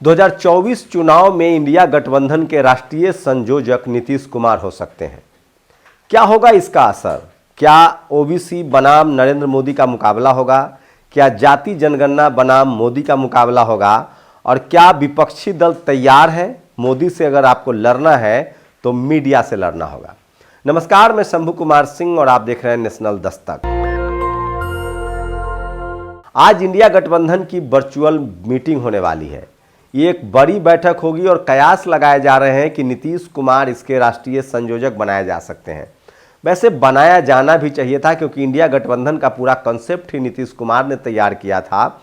2024 चुनाव में इंडिया गठबंधन के राष्ट्रीय संयोजक नीतीश कुमार हो सकते हैं। क्या होगा इसका असर? क्या ओबीसी बनाम नरेंद्र मोदी का मुकाबला होगा? क्या जाति जनगणना बनाम मोदी का मुकाबला होगा? और क्या विपक्षी दल तैयार है? मोदी से अगर आपको लड़ना है तो मीडिया से लड़ना होगा। नमस्कार, मैं शंभू कुमार सिंह और आप देख रहे हैं नेशनल दस्तक। आज इंडिया गठबंधन की वर्चुअल मीटिंग होने वाली है। ये एक बड़ी बैठक होगी और कयास लगाए जा रहे हैं कि नीतीश कुमार इसके राष्ट्रीय संयोजक बनाए जा सकते हैं। वैसे बनाया जाना भी चाहिए था, क्योंकि इंडिया गठबंधन का पूरा कॉन्सेप्ट ही नीतीश कुमार ने तैयार किया था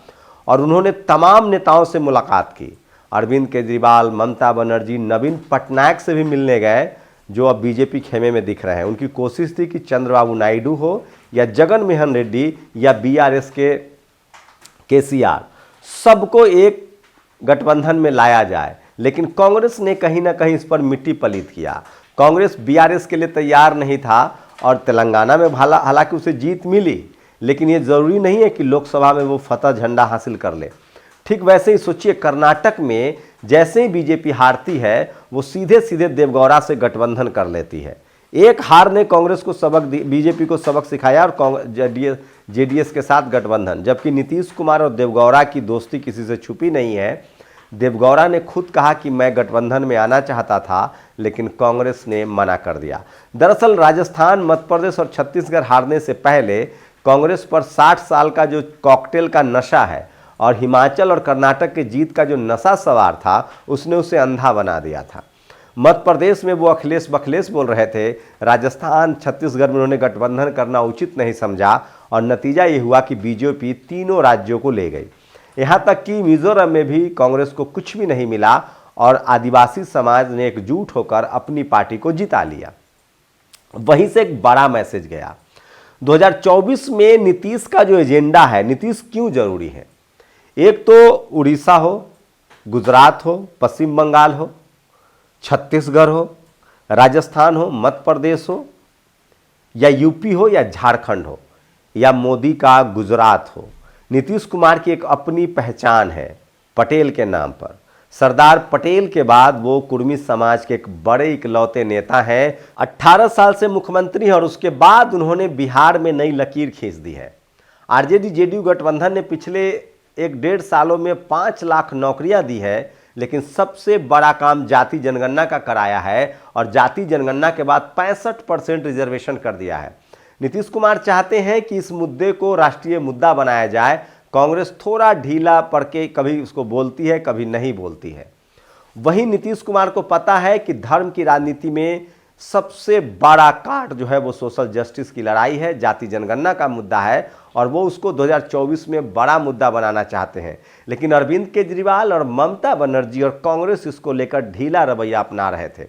और उन्होंने तमाम नेताओं से मुलाकात की। अरविंद केजरीवाल, ममता बनर्जी, नवीन पटनायक से भी मिलने गए, जो अब बीजेपी खेमे में दिख रहे हैं। उनकी कोशिश थी कि चंद्रबाबू नायडू हो या जगन मोहन रेड्डी या बीआरएस के केसीआर, सबको एक गठबंधन में लाया जाए, लेकिन कांग्रेस ने कहीं ना कहीं इस पर मिट्टी पलीत किया। कांग्रेस बीआरएस के लिए तैयार नहीं था और तेलंगाना में हालांकि उसे जीत मिली, लेकिन ये जरूरी नहीं है कि लोकसभा में वो फतह झंडा हासिल कर ले। ठीक वैसे ही सोचिए, कर्नाटक में जैसे ही बीजेपी हारती है, वो सीधे सीधे देवगौड़ा से गठबंधन कर लेती है। एक हार ने कांग्रेस को बीजेपी को सबक सिखाया और जेडीएस के साथ गठबंधन। जबकि नीतीश कुमार और देवगौड़ा की दोस्ती किसी से छुपी नहीं है। देवगौड़ा ने खुद कहा कि मैं गठबंधन में आना चाहता था, लेकिन कांग्रेस ने मना कर दिया। दरअसल राजस्थान, मध्य प्रदेश और छत्तीसगढ़ हारने से पहले कांग्रेस पर 60 साल का जो कॉकटेल का नशा है और हिमाचल और कर्नाटक के जीत का जो नशा सवार था, उसने उसे अंधा बना दिया था। मध्य प्रदेश में वो अखिलेश बखलेश बोल रहे थे। राजस्थान, छत्तीसगढ़ में उन्होंने गठबंधन करना उचित नहीं समझा और नतीजा ये हुआ कि बीजेपी तीनों राज्यों को ले गई। यहाँ तक कि मिजोरम में भी कांग्रेस को कुछ भी नहीं मिला और आदिवासी समाज ने एकजुट होकर अपनी पार्टी को जिता लिया। वहीं से एक बड़ा मैसेज गया। 2024 में नीतीश का जो एजेंडा है, नीतीश क्यों जरूरी है? एक तो उड़ीसा हो, गुजरात हो, पश्चिम बंगाल हो, छत्तीसगढ़ हो, राजस्थान हो, मध्य प्रदेश हो, या यूपी हो, या झारखंड हो, या मोदी का गुजरात हो। नीतीश कुमार की एक अपनी पहचान है पटेल के नाम पर। सरदार पटेल के बाद वो कुर्मी समाज के एक बड़े इकलौते नेता हैं। 18 साल से मुख्यमंत्री हैं और उसके बाद उन्होंने बिहार में नई लकीर खींच दी है। आरजेडी जेडीयू गठबंधन ने पिछले 1-1.5 सालों में 5 लाख नौकरियां दी है, लेकिन सबसे बड़ा काम जाति जनगणना का कराया है और जाति जनगणना के बाद 65% रिजर्वेशन कर दिया है। नीतीश कुमार चाहते हैं कि इस मुद्दे को राष्ट्रीय मुद्दा बनाया जाए। कांग्रेस थोड़ा ढीला पड़ के कभी उसको बोलती है, कभी नहीं बोलती है। वहीं नीतीश कुमार को पता है कि धर्म की राजनीति में सबसे बड़ा काट जो है वो सोशल जस्टिस की लड़ाई है, जाति जनगणना का मुद्दा है, और वो उसको 2024 में बड़ा मुद्दा बनाना चाहते हैं। लेकिन अरविंद केजरीवाल और ममता बनर्जी और कांग्रेस इसको लेकर ढीला रवैया अपना रहे थे।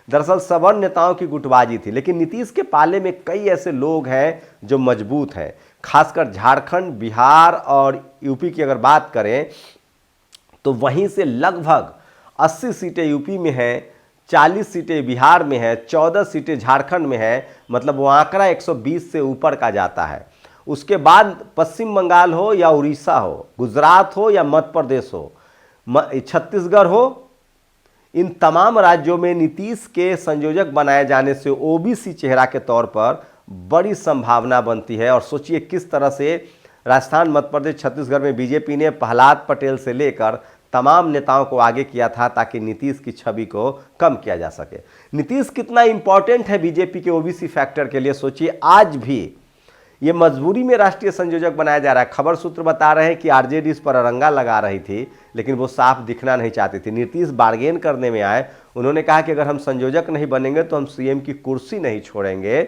दरअसल सवर्ण नेताओं की गुटबाजी थी, लेकिन नीतीश के पाले में कई ऐसे लोग हैं जो मजबूत हैं। खासकर झारखंड, बिहार और यूपी की अगर बात करें तो वहीं से लगभग 80 सीटें यूपी में हैं, 40 सीटें बिहार में है, 14 सीटें झारखंड में है। मतलब वो आंकड़ा 120 से ऊपर का जाता है। उसके बाद पश्चिम बंगाल हो या उड़ीसा हो, गुजरात हो या मध्य प्रदेश हो, छत्तीसगढ़ हो, इन तमाम राज्यों में नीतीश के संयोजक बनाए जाने से ओबीसी चेहरा के तौर पर बड़ी संभावना बनती है। और सोचिए किस तरह से राजस्थान, मध्य प्रदेश, छत्तीसगढ़ में बीजेपी ने प्रहलाद पटेल से लेकर तमाम नेताओं को आगे किया था ताकि नीतीश की छवि को कम किया जा सके। नीतीश कितना इंपॉर्टेंट है बीजेपी के ओबीसी फैक्टर के लिए, सोचिए। आज भी ये मजबूरी में राष्ट्रीय संयोजक बनाया जा रहा है। खबर सूत्र बता रहे हैं कि आरजेडी इस पर अरंगा लगा रही थी, लेकिन वो साफ दिखना नहीं चाहती थी। नीतीश बार्गेन करने में आए। उन्होंने कहा कि अगर हम संयोजक नहीं बनेंगे तो हम सीएम की कुर्सी नहीं छोड़ेंगे,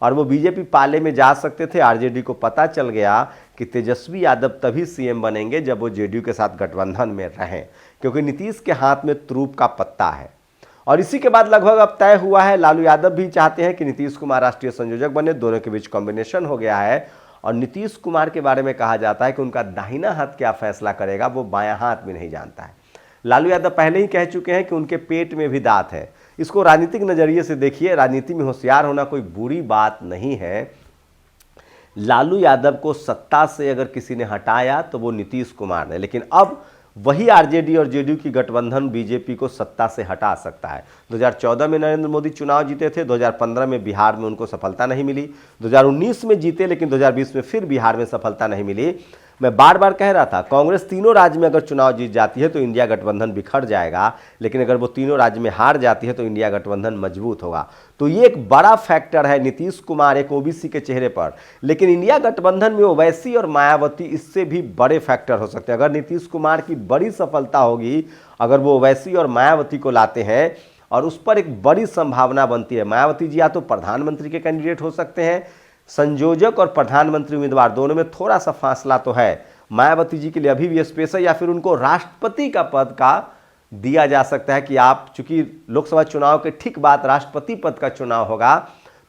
और वो बीजेपी पाले में जा सकते थे। आरजेडी को पता चल गया कि तेजस्वी यादव तभी सीएम बनेंगे जब वो जेडीयू के साथ गठबंधन में रहें, क्योंकि नीतीश के हाथ में तुरूप का पत्ता है। और इसी के बाद लगभग अब तय हुआ है, लालू यादव भी चाहते हैं कि नीतीश कुमार राष्ट्रीय संयोजक बने। दोनों के बीच कॉम्बिनेशन हो गया है। और नीतीश कुमार के बारे में कहा जाता है कि उनका दाहिना हाथ क्या फैसला करेगा वो बायां हाथ भी नहीं जानता है। लालू यादव पहले ही कह चुके हैं कि उनके पेट में भी दांत है। इसको राजनीतिक नजरिए से देखिए। राजनीति में होशियार होना कोई बुरी बात नहीं है। लालू यादव को सत्ता से अगर किसी ने हटाया तो वो नीतीश कुमार ने, लेकिन अब वही आरजेडी और जेडीयू की गठबंधन बीजेपी को सत्ता से हटा सकता है। 2014 में नरेंद्र मोदी चुनाव जीते थे, 2015 में बिहार में उनको सफलता नहीं मिली, 2019 में जीते लेकिन 2020 में फिर बिहार में सफलता नहीं मिली। मैं बार बार कह रहा था कांग्रेस तीनों राज्य में अगर चुनाव जीत जाती है तो इंडिया गठबंधन बिखर जाएगा, लेकिन अगर वो तीनों राज्य में हार जाती है तो इंडिया गठबंधन मजबूत होगा। तो ये एक बड़ा फैक्टर है नीतीश कुमार एक ओबीसी के चेहरे पर, लेकिन इंडिया गठबंधन में ओवैसी और मायावती इससे भी बड़े फैक्टर हो सकते हैं। अगर नीतीश कुमार की बड़ी सफलता होगी, अगर वो ओवैसी और मायावती को लाते हैं, और उस पर एक बड़ी संभावना बनती है। मायावती जी या तो प्रधानमंत्री के कैंडिडेट हो सकते हैं, संयोजक और प्रधानमंत्री उम्मीदवार दोनों में थोड़ा सा फासला तो है। मायावती जी के लिए अभी भी स्पेस है, या फिर उनको राष्ट्रपति का पद का दिया जा सकता है कि आप, चूंकि लोकसभा चुनाव के ठीक बाद राष्ट्रपति पद का चुनाव होगा,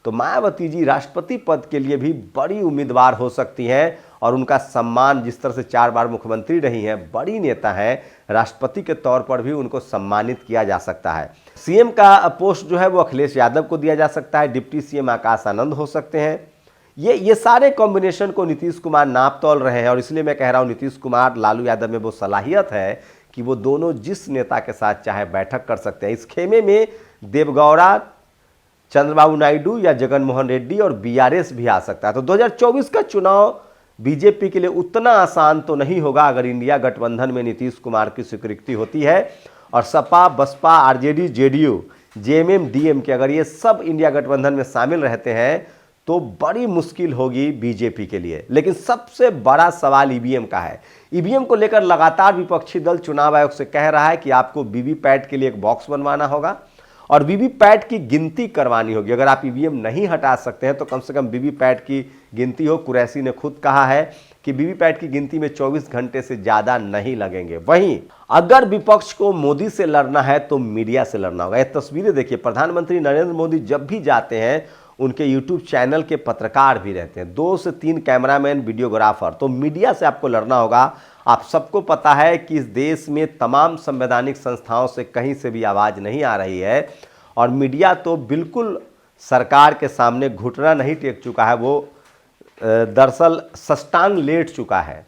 तो मायावती जी राष्ट्रपति पद के लिए भी बड़ी उम्मीदवार हो सकती हैं। और उनका सम्मान, जिस तरह से 4 बार मुख्यमंत्री रही हैं, बड़ी नेता हैं, राष्ट्रपति के तौर पर भी उनको सम्मानित किया जा सकता है। सीएम का पोस्ट जो है वो अखिलेश यादव को दिया जा सकता है, डिप्टी सीएम आकाश आनंद हो सकते हैं। ये सारे कॉम्बिनेशन को नीतीश कुमार नाप तोल रहे हैं, और इसलिए मैं कह रहा हूं नीतीश कुमार, लालू यादव में वो सलाहियत है कि वो दोनों जिस नेता के साथ चाहे बैठक कर सकते हैं। इस खेमे में देवगौड़ा, चंद्रबाबू नायडू या जगनमोहन रेड्डी और बीआरएस भी आ सकता है। तो 2024 का चुनाव बीजेपी के लिए उतना आसान तो नहीं होगा अगर इंडिया गठबंधन में नीतीश कुमार की स्वीकृति होती है, और Sapa, Baspa, RJD, JDU, JMM, DMK अगर ये सब इंडिया गठबंधन में शामिल रहते हैं तो बड़ी मुश्किल होगी बीजेपी के लिए। लेकिन सबसे बड़ा सवाल ईवीएम का है। ईवीएम को लेकर लगातार विपक्षी दल चुनाव आयोग से कह रहा है कि आपको वीवीपैट के लिए एक बॉक्स बनवाना होगा और वीवीपैट की गिनती करवानी होगी। अगर आप ईवीएम नहीं हटा सकते हैं तो कम से कम वीवीपैट की गिनती हो। कुरैशी ने खुद कहा है कि वीवीपैट की गिनती में 24 घंटे से ज़्यादा नहीं लगेंगे। वहीं अगर विपक्ष को मोदी से लड़ना है तो मीडिया से लड़ना होगा। ये तस्वीरें देखिए, प्रधानमंत्री नरेंद्र मोदी जब भी जाते हैं उनके यूट्यूब चैनल के पत्रकार भी रहते हैं, 2 से 3 कैमरामैन, वीडियोग्राफर। तो मीडिया से आपको लड़ना होगा। आप सबको पता है कि इस देश में तमाम संवैधानिक संस्थाओं से कहीं से भी आवाज़ नहीं आ रही है, और मीडिया तो बिल्कुल सरकार के सामने घुटना नहीं टेक चुका है, वो दरअसल सष्टांग लेट चुका है।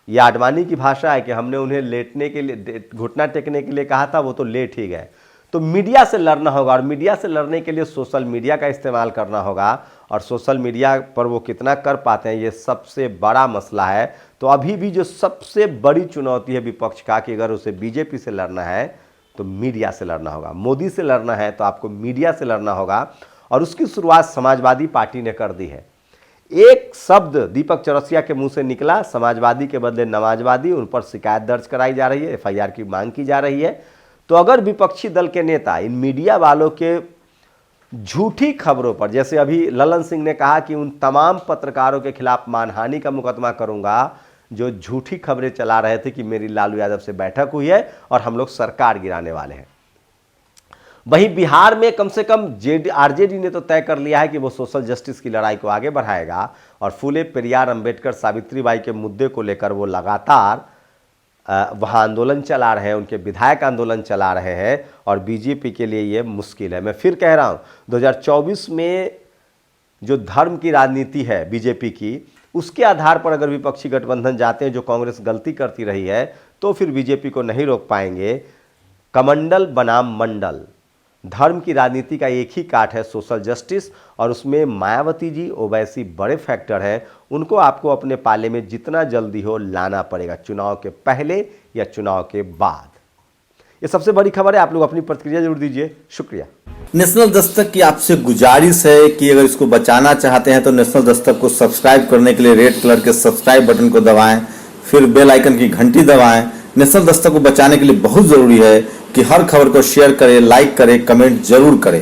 यह आडवाणी की भाषा है कि हमने उन्हें लेटने के लिए, घुटना टेकने के लिए कहा था, वो तो लेट ही गए। तो मीडिया से लड़ना होगा, और मीडिया से लड़ने के लिए सोशल मीडिया का इस्तेमाल करना होगा, और सोशल मीडिया पर वो कितना कर पाते हैं ये सबसे बड़ा मसला है। तो अभी भी जो सबसे बड़ी चुनौती है विपक्ष का कि अगर उसे बीजेपी से लड़ना है तो मीडिया से लड़ना होगा, मोदी से लड़ना है तो आपको मीडिया से लड़ना होगा। और उसकी शुरुआत समाजवादी पार्टी ने कर दी है। एक शब्द दीपक चौरसिया के मुंह से निकला, समाजवादी के बदले नमाजवादी, उन पर शिकायत दर्ज कराई जा रही है, एफआईआर की मांग की जा रही है। तो अगर विपक्षी दल के नेता इन मीडिया वालों के झूठी खबरों पर, जैसे अभी ललन सिंह ने कहा कि उन तमाम पत्रकारों के खिलाफ मानहानि का मुकदमा करूंगा जो झूठी खबरें चला रहे थे कि मेरी लालू यादव से बैठक हुई है और हम लोग सरकार गिराने वाले हैं। वहीं बिहार में कम से कम आरजेडी ने तो तय कर लिया है कि वो सोशल जस्टिस की लड़ाई को आगे बढ़ाएगा, और फूले, पेरियार, अंबेडकर, सावित्रीबाई के मुद्दे को लेकर वो लगातार वहाँ आंदोलन चला रहे हैं, उनके विधायक आंदोलन चला रहे हैं, और बीजेपी के लिए ये मुश्किल है। मैं फिर कह रहा हूँ 2024 में जो धर्म की राजनीति है बीजेपी की, उसके आधार पर अगर विपक्षी गठबंधन जाते हैं, जो कांग्रेस गलती करती रही है, तो फिर बीजेपी को नहीं रोक पाएंगे। कमंडल बनाम मंडल, धर्म की राजनीति का एक ही काट है सोशल जस्टिस, और उसमें मायावती जी, ओवैसी बड़े फैक्टर हैं। उनको आपको अपने पाले में जितना जल्दी हो लाना पड़ेगा, चुनाव के पहले या चुनाव के बाद। ये सबसे बड़ी खबर है। आप लोग अपनी प्रतिक्रिया जरूर दीजिए। शुक्रिया। नेशनल दस्तक की आपसे गुजारिश है कि अगर इसको बचाना चाहते हैं तो नेशनल दस्तक को सब्सक्राइब करने के लिए रेड कलर के सब्सक्राइब बटन को दबाएं, फिर बेल आइकन की घंटी दबाएं। नेशनल दस्तक को बचाने के लिए बहुत जरूरी है कि हर खबर को शेयर करें, लाइक करें, कमेंट जरूर करें।